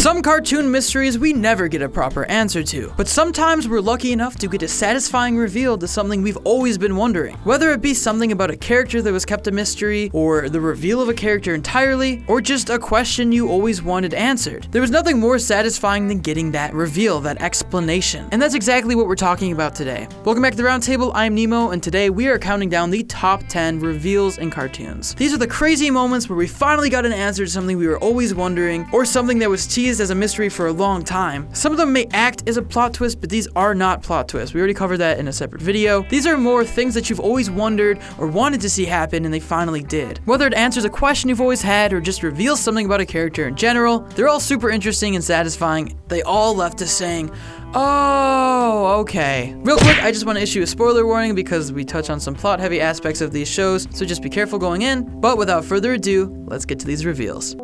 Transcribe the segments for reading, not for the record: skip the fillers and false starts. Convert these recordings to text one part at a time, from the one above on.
Some cartoon mysteries we never get a proper answer to, but sometimes we're lucky enough to get a satisfying reveal to something we've always been wondering. Whether it be something about a character that was kept a mystery, or the reveal of a character entirely, or just a question you always wanted answered. There was nothing more satisfying than getting that reveal, that explanation. And that's exactly what we're talking about today. Welcome back to the Roundtable, I'm Nemo, and today we are counting down the top 10 reveals in cartoons. These are the crazy moments where we finally got an answer to something we were always wondering, or something that was teased as a mystery for a long time. Some of them may act as a plot twist, but these are not plot twists. We already covered that in a separate video. These are more things that you've always wondered or wanted to see happen and they finally did. Whether it answers a question you've always had or just reveals something about a character in general, they're all super interesting and satisfying. They all left us saying, oh, okay. Real quick, I just want to issue a spoiler warning because we touch on some plot-heavy aspects of these shows, so just be careful going in. But without further ado, let's get to these reveals.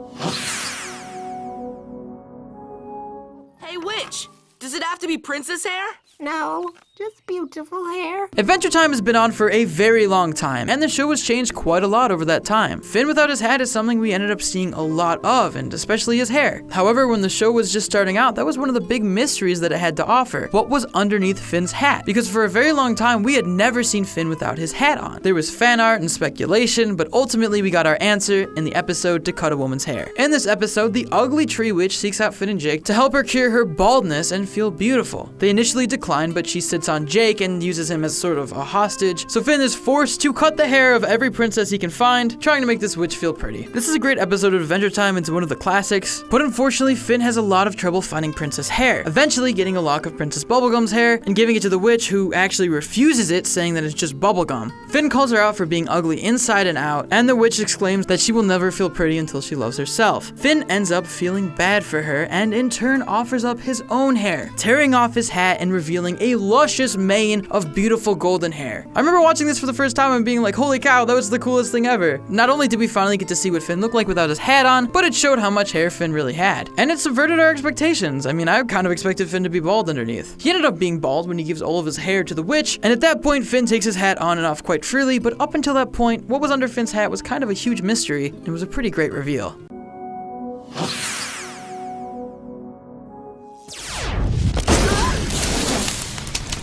Hey, witch! Does it have to be princess hair? No, just beautiful hair. Adventure Time has been on for a very long time, and the show has changed quite a lot over that time. Finn without his hat is something we ended up seeing a lot of, and especially his hair. However, when the show was just starting out, that was one of the big mysteries that it had to offer. What was underneath Finn's hat? Because for a very long time, we had never seen Finn without his hat on. There was fan art and speculation, but ultimately we got our answer in the episode To Cut a Woman's Hair. In this episode, the ugly tree witch seeks out Finn and Jake to help her cure her baldness and feel beautiful. They initially decline, but she sits on Jake and uses him as sort of a hostage, so Finn is forced to cut the hair of every princess he can find, trying to make this witch feel pretty. This is a great episode of Adventure Time, it's one of the classics, but unfortunately Finn has a lot of trouble finding princess hair, eventually getting a lock of Princess Bubblegum's hair and giving it to the witch, who actually refuses it, saying that it's just bubblegum. Finn calls her out for being ugly inside and out, and the witch exclaims that she will never feel pretty until she loves herself. Finn ends up feeling bad for her, and in turn offers up his own hair, tearing off his hat and revealing a luscious mane of beautiful golden hair. I remember watching this for the first time and being like, holy cow, that was the coolest thing ever. Not only did we finally get to see what Finn looked like without his hat on, but it showed how much hair Finn really had. And it subverted our expectations. I mean, I kind of expected Finn to be bald underneath. He ended up being bald when he gives all of his hair to the witch, and at that point Finn takes his hat on and off quite freely, but up until that point, what was under Finn's hat was kind of a huge mystery, and it was a pretty great reveal.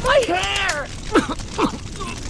My hair!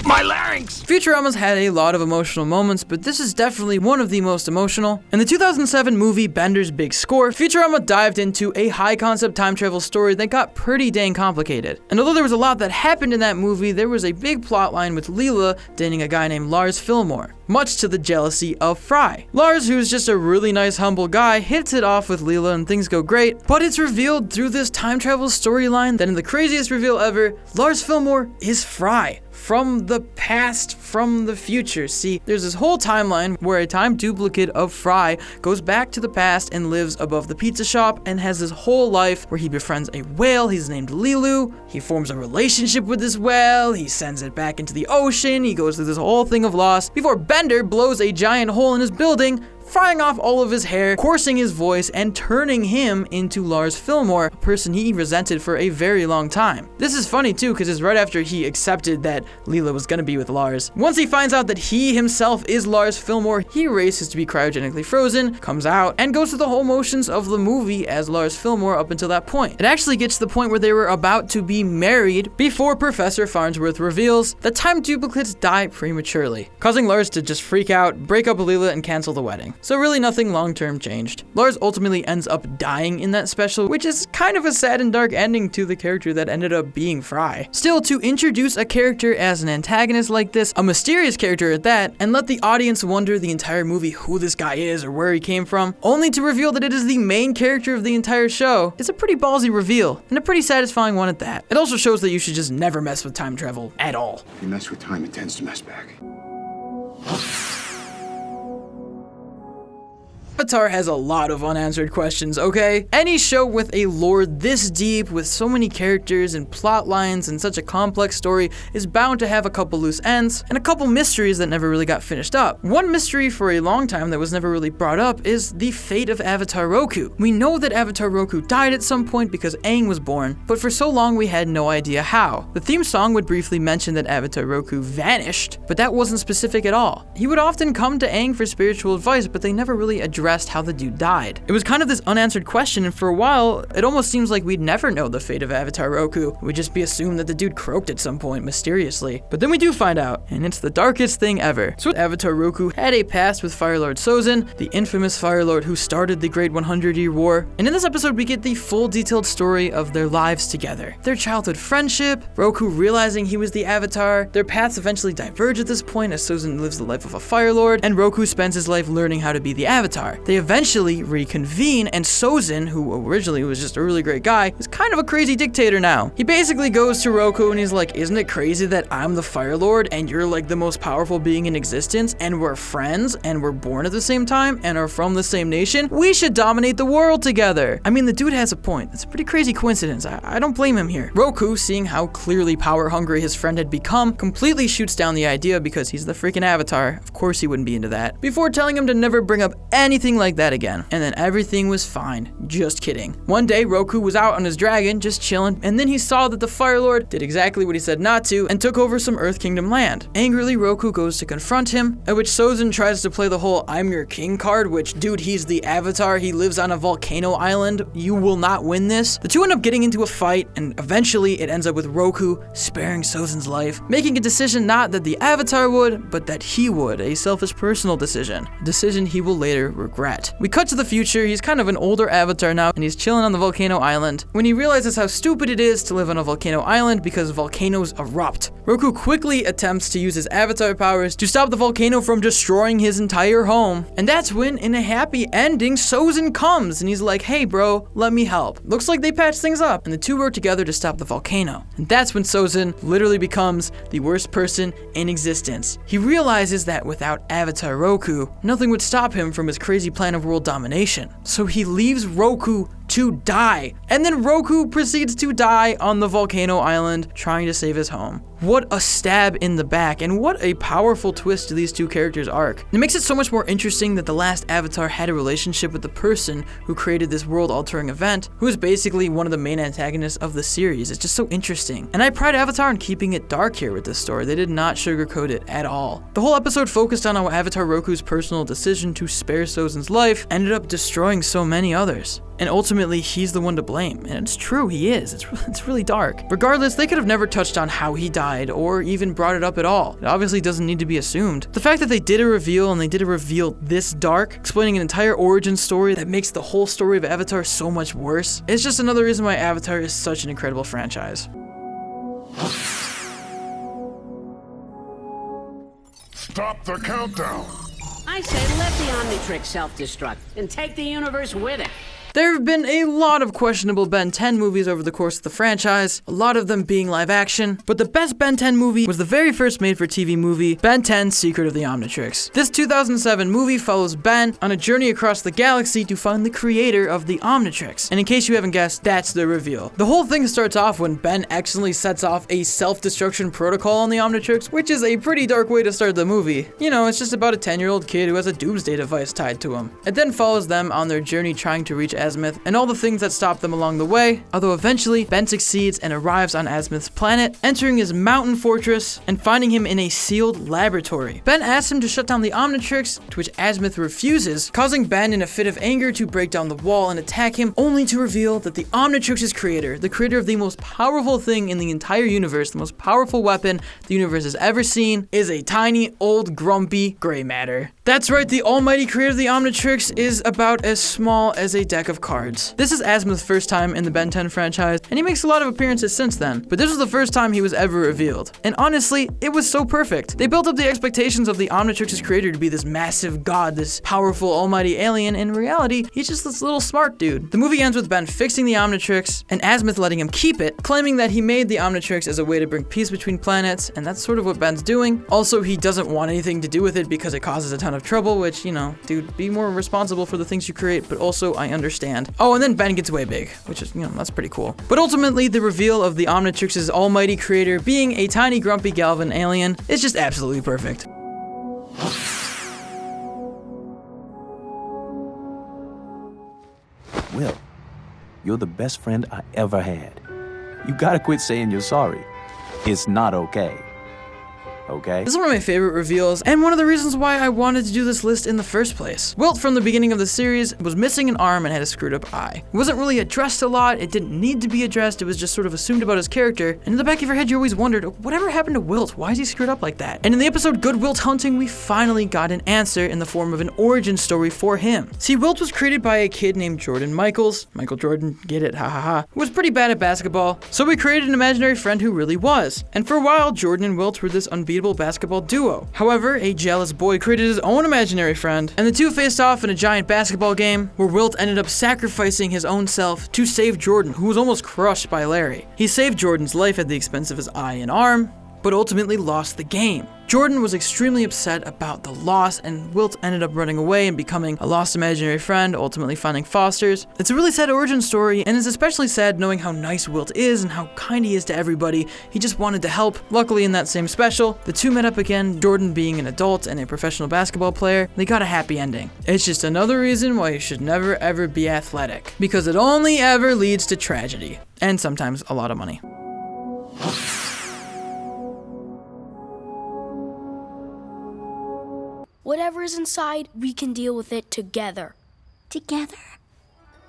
My larynx! Futurama's had a lot of emotional moments, but this is definitely one of the most emotional. In the 2007 movie Bender's Big Score, Futurama dived into a high-concept time travel story that got pretty dang complicated. And although there was a lot that happened in that movie, there was a big plotline with Leela dating a guy named Lars Fillmore, much to the jealousy of Fry. Lars, who's just a really nice, humble guy, hits it off with Leela and things go great, but it's revealed through this time travel storyline that in the craziest reveal ever, Lars Fillmore is Fry. From the past, from the future. See, there's this whole timeline where a time duplicate of Fry goes back to the past and lives above the pizza shop and has this whole life where he befriends a whale, he's named Lilu, he forms a relationship with this whale, he sends it back into the ocean, he goes through this whole thing of loss before Bender blows a giant hole in his building, frying off all of his hair, coarsing his voice, and turning him into Lars Fillmore, a person he resented for a very long time. This is funny too, because it's right after he accepted that Leela was gonna be with Lars. Once he finds out that he himself is Lars Fillmore, he races to be cryogenically frozen, comes out, and goes through the whole motions of the movie as Lars Fillmore up until that point. It actually gets to the point where they were about to be married before Professor Farnsworth reveals that time duplicates die prematurely, causing Lars to just freak out, break up with Leela, and cancel the wedding. So really nothing long-term changed. Lars ultimately ends up dying in that special, which is kind of a sad and dark ending to the character that ended up being Fry. Still, to introduce a character as an antagonist like this, a mysterious character at that, and let the audience wonder the entire movie who this guy is or where he came from, only to reveal that it is the main character of the entire show, is a pretty ballsy reveal, and a pretty satisfying one at that. It also shows that you should just never mess with time travel at all. If you mess with time, it tends to mess back. Avatar has a lot of unanswered questions, okay? Any show with a lore this deep, with so many characters and plot lines and such a complex story, is bound to have a couple loose ends and a couple mysteries that never really got finished up. One mystery for a long time that was never really brought up is the fate of Avatar Roku. We know that Avatar Roku died at some point because Aang was born, but for so long we had no idea how. The theme song would briefly mention that Avatar Roku vanished, but that wasn't specific at all. He would often come to Aang for spiritual advice, but they never really addressed addressed how the dude died. It was kind of this unanswered question, and for a while, it almost seems like we'd never know the fate of Avatar Roku. It would just be assumed that the dude croaked at some point mysteriously. But then we do find out, and it's the darkest thing ever. So Avatar Roku had a past with Fire Lord Sozin, the infamous Fire Lord who started the Great 100-Year War. And in this episode, we get the full detailed story of their lives together. Their childhood friendship, Roku realizing he was the Avatar, their paths eventually diverge at this point as Sozin lives the life of a Fire Lord, and Roku spends his life learning how to be the Avatar. They eventually reconvene, and Sozin, who originally was just a really great guy, is kind of a crazy dictator now. He basically goes to Roku and he's like, isn't it crazy that I'm the Fire Lord and you're like the most powerful being in existence, and we're friends, and we're born at the same time, and are from the same nation? We should dominate the world together. I mean, the dude has a point. It's a pretty crazy coincidence. I don't blame him here. Roku, seeing how clearly power hungry his friend had become, completely shoots down the idea because he's the freaking Avatar. Of course he wouldn't be into that. Before telling him to never bring up anything like that again. And then everything was fine. Just kidding. One day, Roku was out on his dragon, just chilling, and then he saw that the Fire Lord did exactly what he said not to and took over some Earth Kingdom land. Angrily, Roku goes to confront him, at which Sozin tries to play the whole I'm your king card, which, dude, he's the Avatar, he lives on a volcano island, you will not win this. The two end up getting into a fight, and eventually it ends up with Roku sparing Sozin's life, making a decision not that the Avatar would, but that he would, a selfish personal decision, a decision he will later regret. We cut to the future. He's kind of an older Avatar now, and he's chilling on the volcano island when he realizes how stupid it is to live on a volcano island because volcanoes erupt. Roku quickly attempts to use his Avatar powers to stop the volcano from destroying his entire home, and that's when, in a happy ending, Sozin comes, and he's like, hey bro, let me help. Looks like they patched things up, and the two work together to stop the volcano. And that's when Sozin literally becomes the worst person in existence. He realizes that without Avatar Roku, nothing would stop him from his crazy plan of world domination. So he leaves Roku to die. And then Roku proceeds to die on the volcano island trying to save his home. What a stab in the back, and what a powerful twist to these two characters' arc. It makes it so much more interesting that the last Avatar had a relationship with the person who created this world-altering event, who is basically one of the main antagonists of the series. It's just so interesting. And I pride Avatar in keeping it dark here with this story. They did not sugarcoat it at all. The whole episode focused on how Avatar Roku's personal decision to spare Sozin's life ended up destroying so many others. And ultimately, he's the one to blame. And it's true, he is. It's really dark. Regardless, they could have never touched on how he died or even brought it up at all. It obviously doesn't need to be assumed. The fact that they did a reveal, and they did a reveal this dark, explaining an entire origin story that makes the whole story of Avatar so much worse, is just another reason why Avatar is such an incredible franchise. Stop the countdown! I say let the Omnitrix self-destruct and take the universe with it. There have been a lot of questionable Ben 10 movies over the course of the franchise, a lot of them being live action, but the best Ben 10 movie was the very first made-for-TV movie, Ben 10: Secret of the Omnitrix. This 2007 movie follows Ben on a journey across the galaxy to find the creator of the Omnitrix. And in case you haven't guessed, that's the reveal. The whole thing starts off when Ben accidentally sets off a self-destruction protocol on the Omnitrix, which is a pretty dark way to start the movie. You know, it's just about a 10-year-old kid who has a doomsday device tied to him. It then follows them on their journey trying to reach Azimuth and all the things that stop them along the way, although eventually Ben succeeds and arrives on Azimuth's planet, entering his mountain fortress and finding him in a sealed laboratory. Ben asks him to shut down the Omnitrix, to which Azimuth refuses, causing Ben in a fit of anger to break down the wall and attack him, only to reveal that the Omnitrix's creator, the creator of the most powerful thing in the entire universe, the most powerful weapon the universe has ever seen, is a tiny, old, grumpy gray matter. That's right, the almighty creator of the Omnitrix is about as small as a deck of cards. This is Azimuth's first time in the Ben 10 franchise, and he makes a lot of appearances since then, but this was the first time he was ever revealed. And honestly, it was so perfect. They built up the expectations of the Omnitrix's creator to be this massive god, this powerful almighty alien. In reality, he's just this little smart dude. The movie ends with Ben fixing the Omnitrix, and Azimuth letting him keep it, claiming that he made the Omnitrix as a way to bring peace between planets, and that's sort of what Ben's doing. Also, he doesn't want anything to do with it because it causes a ton of trouble, which, you know, dude, be more responsible for the things you create, but also I understand. Oh, and then Ben gets way big, which is, you know, that's pretty cool. But ultimately, the reveal of the Omnitrix's almighty creator being a tiny grumpy Galvan alien is just absolutely perfect. Will, you're the best friend I ever had. You gotta quit saying you're sorry. It's not okay. okay? This is one of my favorite reveals, and one of the reasons why I wanted to do this list in the first place. Wilt, from the beginning of the series, was missing an arm and had a screwed up eye. It wasn't really addressed a lot, it didn't need to be addressed, it was just sort of assumed about his character, and in the back of your head you always wondered, whatever happened to Wilt? Why is he screwed up like that? And in the episode Good Wilt Hunting, we finally got an answer in the form of an origin story for him. See, Wilt was created by a kid named Jordan Michaels, Michael Jordan, get it, ha ha ha, who was pretty bad at basketball, so we created an imaginary friend who really was. And for a while, Jordan and Wilt were this unbeatable basketball duo. However, a jealous boy created his own imaginary friend, and the two faced off in a giant basketball game where Wilt ended up sacrificing his own self to save Jordan, who was almost crushed by Larry. He saved Jordan's life at the expense of his eye and arm, but ultimately lost the game. Jordan was extremely upset about the loss, and Wilt ended up running away and becoming a lost imaginary friend, ultimately finding fosters. It's a really sad origin story, and it's especially sad knowing how nice Wilt is and how kind he is to everybody. He just wanted to help. Luckily, in that same special, the two met up again, Jordan being an adult and a professional basketball player. They got a happy ending. It's just another reason why you should never ever be athletic, because it only ever leads to tragedy, and sometimes a lot of money. Whatever is inside, we can deal with it together. Together?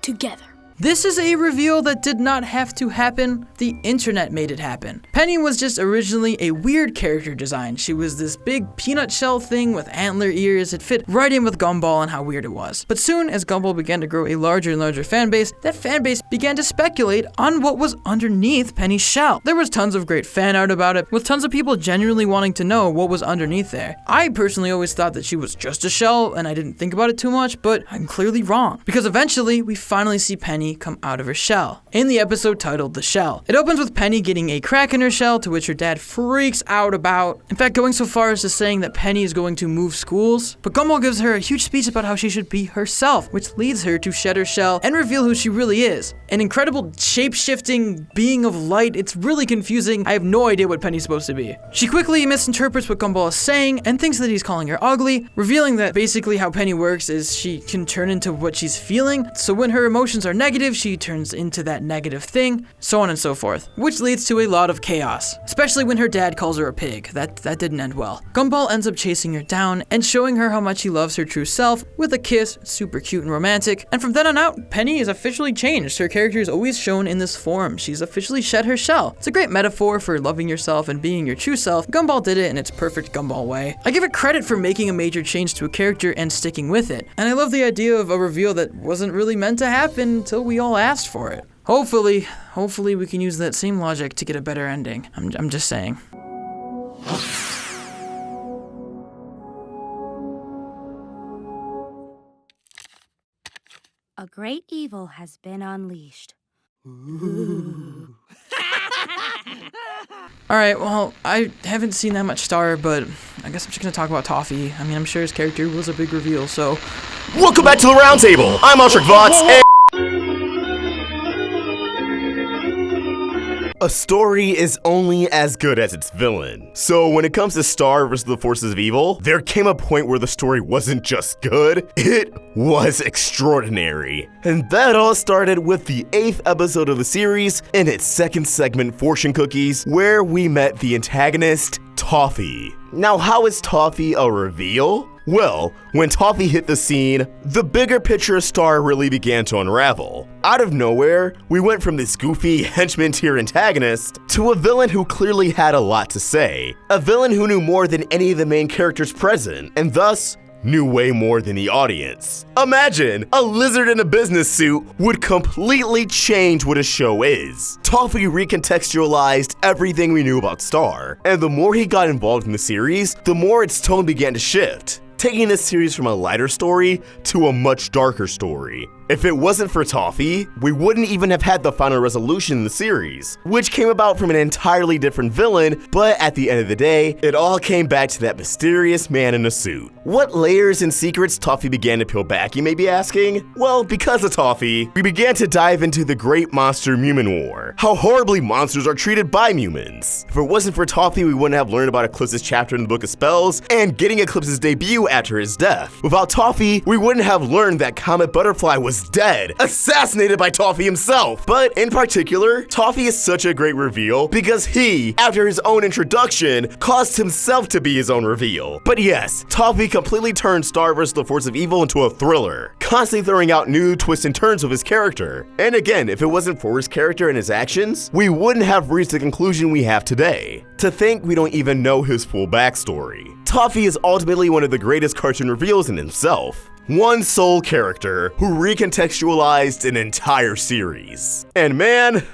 Together. This is a reveal that did not have to happen. The internet made it happen. Penny was just originally a weird character design. She was this big peanut shell thing with antler ears. It fit right in with Gumball and how weird it was. But soon, as Gumball began to grow a larger and larger fan base, that fan base began to speculate on what was underneath Penny's shell. There was tons of great fan art about it, with tons of people genuinely wanting to know what was underneath there. I personally always thought that she was just a shell, and I didn't think about it too much, but I'm clearly wrong. Because eventually, we finally see Penny come out of her shell in the episode titled The Shell. It opens with Penny getting a crack in her shell, to which her dad freaks out about. In fact, going so far as to saying that Penny is going to move schools. But Gumball gives her a huge speech about how she should be herself, which leads her to shed her shell and reveal who she really is. An incredible shape-shifting being of light. It's really confusing. I have no idea what Penny's supposed to be. She quickly misinterprets what Gumball is saying and thinks that he's calling her ugly, revealing that basically how Penny works is she can turn into what she's feeling. So when her emotions are negative, she turns into that negative thing, so on and so forth, which leads to a lot of chaos, especially when her dad calls her a pig. That didn't end well. Gumball ends up chasing her down and showing her how much he loves her true self with a kiss, super cute and romantic, and from then on out, Penny is officially changed. Her character is always shown in this form. She's officially shed her shell. It's a great metaphor for loving yourself and being your true self. Gumball did it in its perfect Gumball way. I give it credit for making a major change to a character and sticking with it, and I love the idea of a reveal that wasn't really meant to happen until we all asked for it. Hopefully we can use that same logic to get a better ending. I'm just saying. A great evil has been unleashed. Alright, well, I haven't seen that much Star, but I guess I'm just gonna talk about Toffee. I mean, I'm sure his character was a big reveal, so... Welcome back to the Roundtable! I'm Omnitrix Vox, and... A story is only as good as its villain. So when it comes to Star versus the forces of evil, there came a point where the story wasn't just good, it was extraordinary. And that all started with the 8th episode of the series in its second segment, Fortune Cookies, where we met the antagonist, Toffee. Now, how is Toffee a reveal? Well, when Toffee hit the scene, the bigger picture of Star really began to unravel. Out of nowhere, we went from this goofy henchman tier antagonist to a villain who clearly had a lot to say. A villain who knew more than any of the main characters present, and thus knew way more than the audience. Imagine, a lizard in a business suit would completely change what a show is. Toffee recontextualized everything we knew about Star, and the more he got involved in the series, the more its tone began to shift, taking this series from a lighter story to a much darker story. If it wasn't for Toffee, we wouldn't even have had the final resolution in the series, which came about from an entirely different villain, but at the end of the day, it all came back to that mysterious man in a suit. What layers and secrets Toffee began to peel back, you may be asking? Well, because of Toffee, we began to dive into the great monster Mumin War, how horribly monsters are treated by humans. If it wasn't for Toffee, we wouldn't have learned about Eclipse's chapter in the Book of Spells, and getting Eclipse's debut knew after his death. Without Toffee, we wouldn't have learned that Comet Butterfly was dead, assassinated by Toffee himself. But in particular, Toffee is such a great reveal because he, after his own introduction, caused himself to be his own reveal. But yes, Toffee completely turned Star vs. the Force of Evil into a thriller, constantly throwing out new twists and turns of his character. And again, if it wasn't for his character and his actions, we wouldn't have reached the conclusion we have today. To think we don't even know his full backstory. Toffee is ultimately one of the greatest cartoon reveals in himself. One sole character who recontextualized an entire series. And man,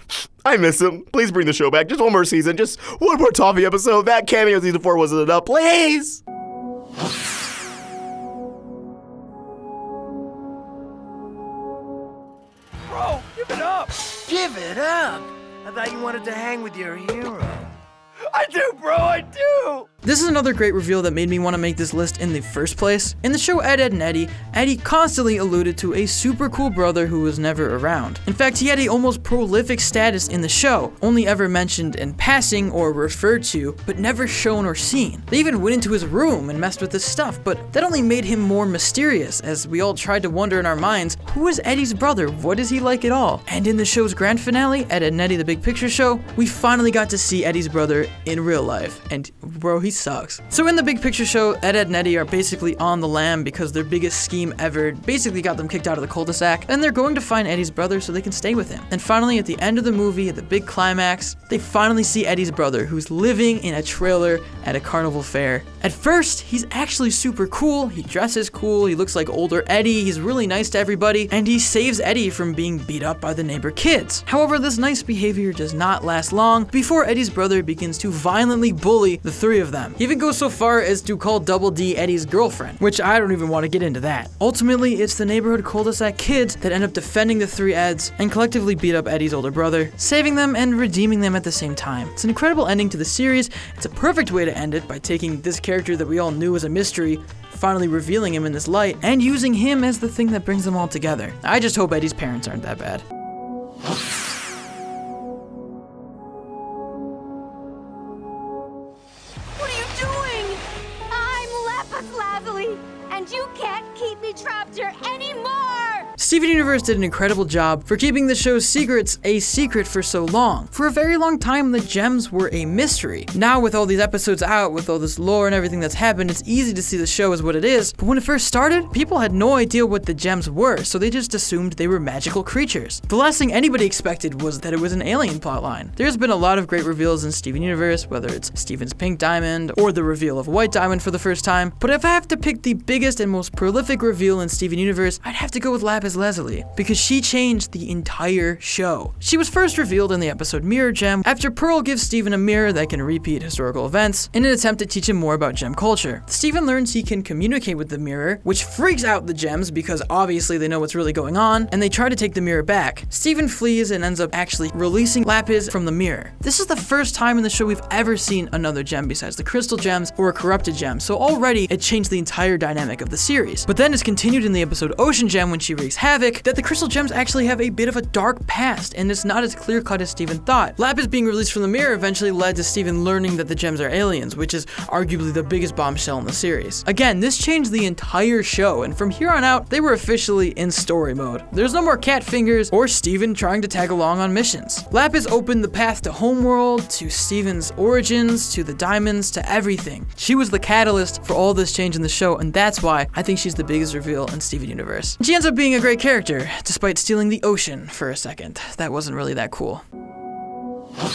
I miss him. Please bring the show back. Just one more season. Just one more Toffee episode. That cameo season 4 wasn't enough. Please! Bro, give it up! Give it up! I thought you wanted to hang with your hero. I do, bro, I do! This is another great reveal that made me want to make this list in the first place. In the show Ed, Edd n Eddy, Eddie constantly alluded to a super cool brother who was never around. In fact, he had a almost prolific status in the show, only ever mentioned in passing or referred to, but never shown or seen. They even went into his room and messed with his stuff, but that only made him more mysterious, as we all tried to wonder in our minds, who is Eddie's brother? What is he like at all? And in the show's grand finale, Ed, Edd n Eddy, The Big Picture Show, we finally got to see Eddie's brother in real life, and bro, he sucks. So in The Big Picture Show, Ed, Edd n Eddy are basically on the lam because their biggest scheme ever basically got them kicked out of the cul-de-sac, and they're going to find Eddie's brother so they can stay with him. And finally, at the end of the movie, at the big climax, they finally see Eddie's brother, who's living in a trailer at a carnival fair. At first, he's actually super cool, he dresses cool, he looks like older Eddie, he's really nice to everybody, and he saves Eddie from being beat up by the neighbor kids. However, this nice behavior does not last long before Eddie's brother begins to violently bully the three of them. He even goes so far as to call Double D Eddie's girlfriend, which I don't even want to get into that. Ultimately, it's the neighborhood cul-de-sac kids that end up defending the three Eds and collectively beat up Eddie's older brother, saving them and redeeming them at the same time. It's an incredible ending to the series. It's a perfect way to end it by taking this character that we all knew was a mystery, finally revealing him in this light, and using him as the thing that brings them all together. I just hope Eddie's parents aren't that bad. And you can't keep me trapped here anymore! Steven Universe did an incredible job for keeping the show's secrets a secret for so long. For a very long time, the gems were a mystery. Now with all these episodes out, with all this lore and everything that's happened, it's easy to see the show as what it is, but when it first started, people had no idea what the gems were, so they just assumed they were magical creatures. The last thing anybody expected was that it was an alien plotline. There's been a lot of great reveals in Steven Universe, whether it's Steven's pink diamond, or the reveal of White Diamond for the first time, but if I have to pick the biggest and most prolific reveal in Steven Universe, I'd have to go with Lapis Lazuli, because she changed the entire show. She was first revealed in the episode Mirror Gem, after Pearl gives Steven a mirror that can repeat historical events, in an attempt to teach him more about gem culture. Steven learns he can communicate with the mirror, which freaks out the gems because obviously they know what's really going on, and they try to take the mirror back. Steven flees and ends up actually releasing Lapis from the mirror. This is the first time in the show we've ever seen another gem besides the crystal gems or a corrupted gem, so already it changed the entire dynamic of the series. But then it's continued in the episode Ocean Gem when she wreaks havoc, that the crystal gems actually have a bit of a dark past, and it's not as clear-cut as Steven thought. Lapis being released from the mirror eventually led to Steven learning that the gems are aliens, which is arguably the biggest bombshell in the series. Again, this changed the entire show, and from here on out, they were officially in story mode. There's no more cat fingers or Steven trying to tag along on missions. Lapis opened the path to Homeworld, to Steven's origins, to the diamonds, to everything. She was the catalyst for all this change in the show, and that's why I think she's the biggest reveal in Steven Universe. She ends up being a great character, despite stealing the ocean for a second. That wasn't really that cool. How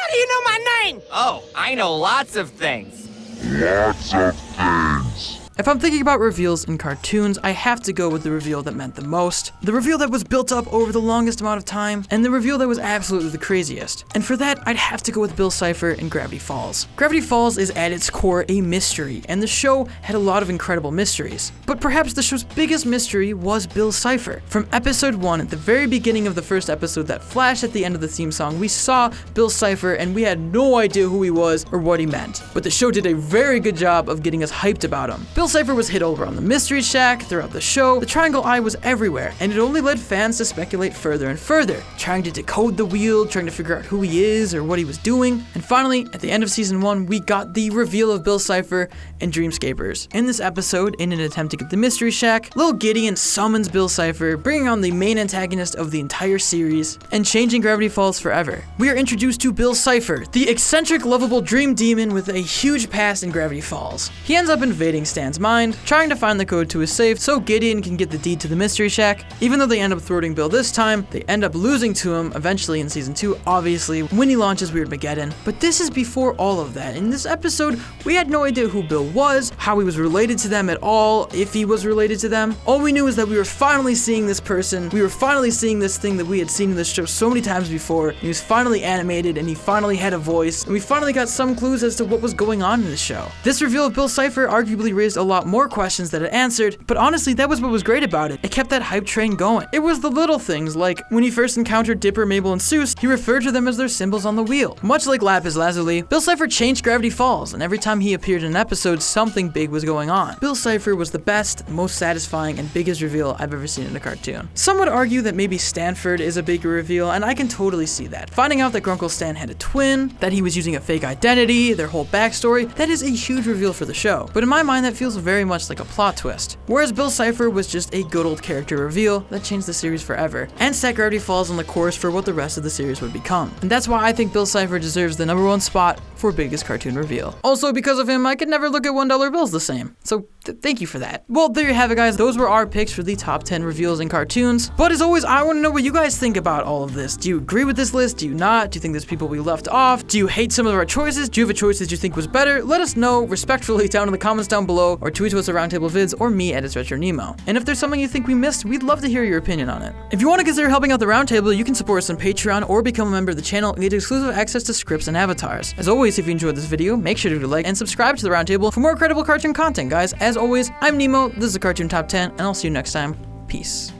do you know my name? Oh, I know lots of things. Lots of things. If I'm thinking about reveals in cartoons, I have to go with the reveal that meant the most, the reveal that was built up over the longest amount of time, and the reveal that was absolutely the craziest. And for that, I'd have to go with Bill Cipher in Gravity Falls. Gravity Falls is at its core a mystery, and the show had a lot of incredible mysteries. But perhaps the show's biggest mystery was Bill Cipher. From episode 1, at the very beginning of the first episode that flashed at the end of the theme song, we saw Bill Cipher and we had no idea who he was or what he meant. But the show did a very good job of getting us hyped about him. Bill Cipher was hid over on the Mystery Shack. Throughout the show, the triangle eye was everywhere, and it only led fans to speculate further and further, trying to decode the wheel, trying to figure out who he is or what he was doing. And finally, at the end of season 1, we got the reveal of Bill Cipher and Dreamscapers. In this episode, in an attempt to get the Mystery Shack, Lil Gideon summons Bill Cipher, bringing on the main antagonist of the entire series and changing Gravity Falls forever. We are introduced to Bill Cipher, the eccentric, lovable dream demon with a huge past in Gravity Falls. He ends up invading Stan's mind, trying to find the code to his safe so Gideon can get the deed to the Mystery Shack. Even though they end up thwarting Bill this time, they end up losing to him eventually in season 2, obviously, when he launches Weirdmageddon. But this is before all of that. In this episode, we had no idea who Bill was, how he was related to them at all, if he was related to them. All we knew is that we were finally seeing this person, we were finally seeing this thing that we had seen in the show so many times before. He was finally animated and he finally had a voice, and we finally got some clues as to what was going on in the show. This reveal of Bill Cipher arguably raised a lot more questions than it answered, but honestly, that was what was great about it. It kept that hype train going. It was the little things, like when he first encountered Dipper, Mabel, and Seuss, he referred to them as their symbols on the wheel. Much like Lapis Lazuli, Bill Cipher changed Gravity Falls, and every time he appeared in an episode, something big was going on. Bill Cipher was the best, most satisfying, and biggest reveal I've ever seen in a cartoon. Some would argue that maybe Stanford is a bigger reveal, and I can totally see that. Finding out that Grunkle Stan had a twin, that he was using a fake identity, their whole backstory, that is a huge reveal for the show. But in my mind, that feels very much like a plot twist. Whereas Bill Cipher was just a good old character reveal that changed the series forever, and set Gravity Falls on the course for what the rest of the series would become. And that's why I think Bill Cipher deserves the #1 spot for biggest cartoon reveal. Also, because of him, I could never look at $1 bills the same. So thank you for that. Well, there you have it, guys. Those were our picks for the top 10 reveals in cartoons. But as always, I want to know what you guys think about all of this. Do you agree with this list? Do you not? Do you think there's people we left off? Do you hate some of our choices? Do you have a choice that you think was better? Let us know respectfully down in the comments down below, or tweet to us at Roundtable Vids or me at @ItsRetroNemo. And if there's something you think we missed, we'd love to hear your opinion on it. If you want to consider helping out the Roundtable, you can support us on Patreon or become a member of the channel and get exclusive access to scripts and avatars. As always, if you enjoyed this video, make sure to like and subscribe to the Roundtable for more incredible cartoon content, guys. As always, I'm Nemo, this is the Cartoon Top 10, and I'll see you next time. Peace.